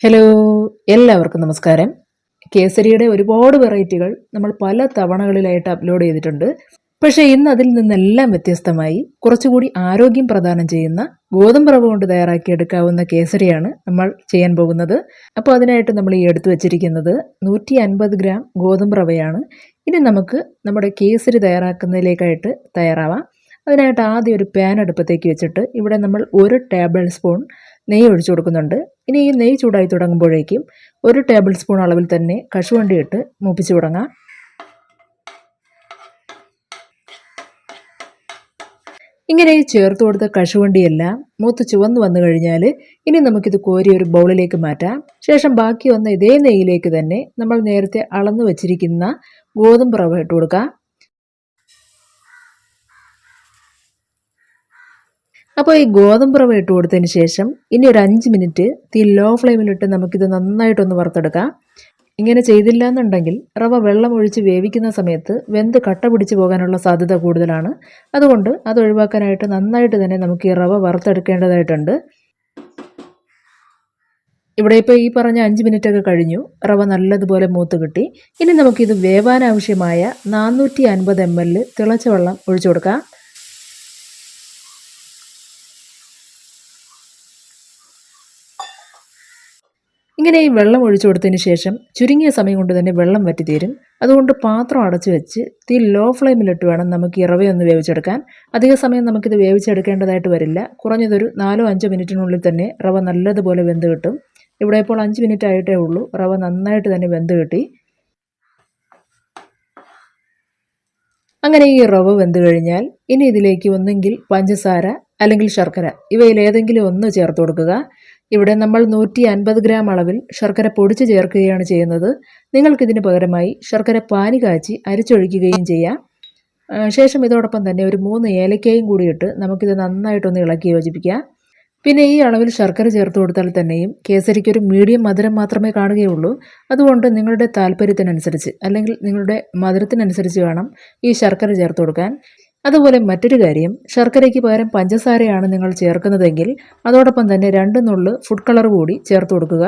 Hello, എല്ലാവർക്കും നമസ്കാരം. കേസരിയുടെ ഒരുപാട് വെറൈറ്റികൾ നമ്മൾ പല തവണകളിലായിട്ട് അപ്ലോഡ് ചെയ്തിട്ടുണ്ട്. പക്ഷേ ഇന്ന് അതിൽ നിന്നെല്ലാം വ്യത്യസ്തമായി കുറച്ചുകൂടി ആരോഗ്യം പ്രദാനം ചെയ്യുന്ന ഗോതമ്പ് റവ കൊണ്ട് തയ്യാറാക്കിയെടുക്കാവുന്ന കേസരിയാണ് നമ്മൾ ചെയ്യാൻ പോകുന്നത്. അപ്പോൾ അതിനായിട്ട് നമ്മൾ ഈ എടുത്തു വച്ചിരിക്കുന്നത് 150 ഗ്രാം ഗോതമ്പ് റവയാണ്. ഇനി നമുക്ക് നമ്മുടെ കേസരി തയ്യാറാക്കുന്നതിലേക്കായിട്ട് തയ്യാറാവാം. അതിനായിട്ട് ആദ്യം ഒരു പാൻ അടുപ്പത്തേക്ക് വെച്ചിട്ട് ഇവിടെ നമ്മൾ 1 ടേബിൾ സ്പൂൺ നെയ്യ് ഒഴിച്ചു കൊടുക്കുന്നുണ്ട്. ഇനി ഈ നെയ്യ് ചൂടായി തുടങ്ങുമ്പോഴേക്കും 1 ടേബിൾ സ്പൂൺ അളവിൽ തന്നെ കശുവണ്ടി ഇട്ട് മൂപ്പിച്ചു തുടങ്ങാം. ഇങ്ങനെ ചേർത്ത് കൊടുത്ത കശുവണ്ടിയെല്ലാം മൂത്ത് ചുവന്ന് വന്നു കഴിഞ്ഞാൽ ഇനി നമുക്കിത് കോരി ഒരു ബൗളിലേക്ക് മാറ്റാം. ശേഷം ബാക്കി വന്ന ഇതേ നെയ്യിലേക്ക് തന്നെ നമ്മൾ നേരത്തെ അളന്നു വെച്ചിരിക്കുന്ന ഗോതമ്പ് റവ ഇട്ട് കൊടുക്കാം. അപ്പോൾ ഈ ഗോതമ്പ് റവ ഇട്ട് കൊടുത്തതിന് ശേഷം ഇനി ഒരു 5 മിനിറ്റ് തീ ലോ ഫ്ലെയിമിലിട്ട് നമുക്കിത് നന്നായിട്ടൊന്ന് വറുത്തെടുക്കാം. ഇങ്ങനെ ചെയ്തില്ല എന്നുണ്ടെങ്കിൽ റവ വെള്ളം ഒഴിച്ച് വേവിക്കുന്ന സമയത്ത് വെന്ത് കട്ട പിടിച്ച് പോകാനുള്ള സാധ്യത കൂടുതലാണ്. അതുകൊണ്ട് അത് ഒഴിവാക്കാനായിട്ട് നന്നായിട്ട് തന്നെ നമുക്ക് ഈ റവ വറുത്തെടുക്കേണ്ടതായിട്ടുണ്ട്. ഇവിടെ ഇപ്പോൾ ഈ പറഞ്ഞ 5 മിനിറ്റൊക്കെ കഴിഞ്ഞു. റവ നല്ലതുപോലെ മൂത്ത് കിട്ടി. ഇനി നമുക്കിത് വേവാനാവശ്യമായ 450 ml തിളച്ച വെള്ളം ഒഴിച്ചു കൊടുക്കാം. ഇങ്ങനെ ഈ വെള്ളം ഒഴിച്ചു കൊടുത്തതിന് ശേഷം ചുരുങ്ങിയ സമയം കൊണ്ട് തന്നെ വെള്ളം വറ്റിത്തീരും. അതുകൊണ്ട് പാത്രം അടച്ചു വെച്ച് തീ ലോ ഫ്ലെയിമിലിട്ട് വേണം നമുക്ക് ഈ റവയൊന്ന് വേവിച്ചെടുക്കാൻ. അധിക സമയം നമുക്കിത് വേവിച്ചെടുക്കേണ്ടതായിട്ട് വരില്ല. കുറഞ്ഞതൊരു 4-5 മിനിറ്റിനുള്ളിൽ തന്നെ റവ നല്ലതുപോലെ വെന്ത് കിട്ടും. ഇവിടെ ഇപ്പോൾ 5 മിനിറ്റ് ആയിട്ടേ ഉള്ളൂ. റവ നന്നായിട്ട് തന്നെ വെന്ത് കിട്ടി. അങ്ങനെ ഈ റവ വെന്ത് കഴിഞ്ഞാൽ ഇനി ഇതിലേക്ക് ഒന്നെങ്കിൽ പഞ്ചസാര അല്ലെങ്കിൽ ശർക്കര ഇവയിൽ ഏതെങ്കിലും ഒന്ന് ചേർത്ത് കൊടുക്കുക. ഇവിടെ നമ്മൾ 150 ഗ്രാം അളവിൽ ശർക്കര പൊടിച്ച് ചേർക്കുകയാണ് ചെയ്യുന്നത്. നിങ്ങൾക്കിതിന് പകരമായി ശർക്കര പാനി കാച്ചി അരിച്ചൊഴിക്കുകയും ചെയ്യാം. ശേഷം ഇതോടൊപ്പം തന്നെ ഒരു 3 ഏലക്കയും കൂടി ഇട്ട് നമുക്കിത് നന്നായിട്ടൊന്ന് ഇളക്കി യോജിപ്പിക്കാം. പിന്നെ ഈ അളവിൽ ശർക്കര ചേർത്ത് കൊടുത്താൽ തന്നെയും കേസരിക്കൊരു മീഡിയം മധുരം മാത്രമേ കാണുകയുള്ളൂ. അതുകൊണ്ട് നിങ്ങളുടെ താല്പര്യത്തിനനുസരിച്ച് അല്ലെങ്കിൽ നിങ്ങളുടെ മധുരത്തിനനുസരിച്ച് വേണം ഈ ശർക്കര ചേർത്ത് കൊടുക്കാൻ. അതുപോലെ മറ്റൊരു കാര്യം, ശർക്കരയ്ക്ക് പകരം പഞ്ചസാരയാണ് നിങ്ങൾ ചേർക്കുന്നതെങ്കിൽ അതോടൊപ്പം തന്നെ 2 നുള്ള് ഫുഡ് കളർ കൂടി ചേർത്ത് കൊടുക്കുക.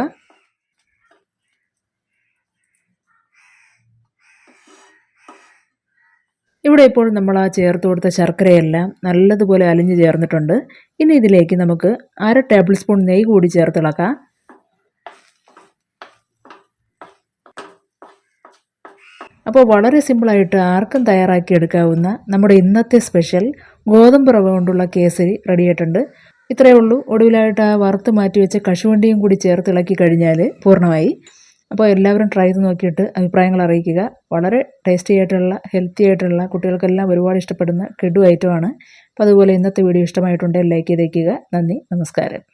ഇവിടെ ഇപ്പോൾ നമ്മൾ ആ ചേർത്ത് കൊടുത്ത ശർക്കരയെല്ലാം നല്ലതുപോലെ അലിഞ്ഞ് ചേർന്നിട്ടുണ്ട്. ഇനി ഇതിലേക്ക് നമുക്ക് 1/2 ടേബിൾ സ്പൂൺ നെയ്യ് കൂടി ചേർത്തിളക്കാം. അപ്പോൾ വളരെ സിമ്പിളായിട്ട് ആർക്കും തയ്യാറാക്കിയെടുക്കാവുന്ന നമ്മുടെ ഇന്നത്തെ സ്പെഷ്യൽ ഗോതമ്പ് റവ കൊണ്ടുള്ള കേസരി റെഡിയായിട്ടുണ്ട്. ഇത്രയേ ഉള്ളൂ. ഒടുവിലായിട്ട് ആ വറുത്ത് മാറ്റി വെച്ച കശുവണ്ടിയും കൂടി ചേർത്തിളക്കി കഴിഞ്ഞാൽ പൂർണ്ണമായി. അപ്പോൾ എല്ലാവരും ട്രൈ ചെയ്ത് നോക്കിയിട്ട് അഭിപ്രായങ്ങൾ അറിയിക്കുക. വളരെ ടേസ്റ്റി ആയിട്ടുള്ള ഹെൽത്തി ആയിട്ടുള്ള കുട്ടികൾക്കെല്ലാം ഒരുപാട് ഇഷ്ടപ്പെടുന്ന കിഡു ഐറ്റമാണ്. അപ്പോൾ അതുപോലെ ഇന്നത്തെ വീഡിയോ ഇഷ്ടമായിട്ടുണ്ടെങ്കിൽ ലൈക്ക് ചെയ്തേക്കുക. നന്ദി, നമസ്കാരം.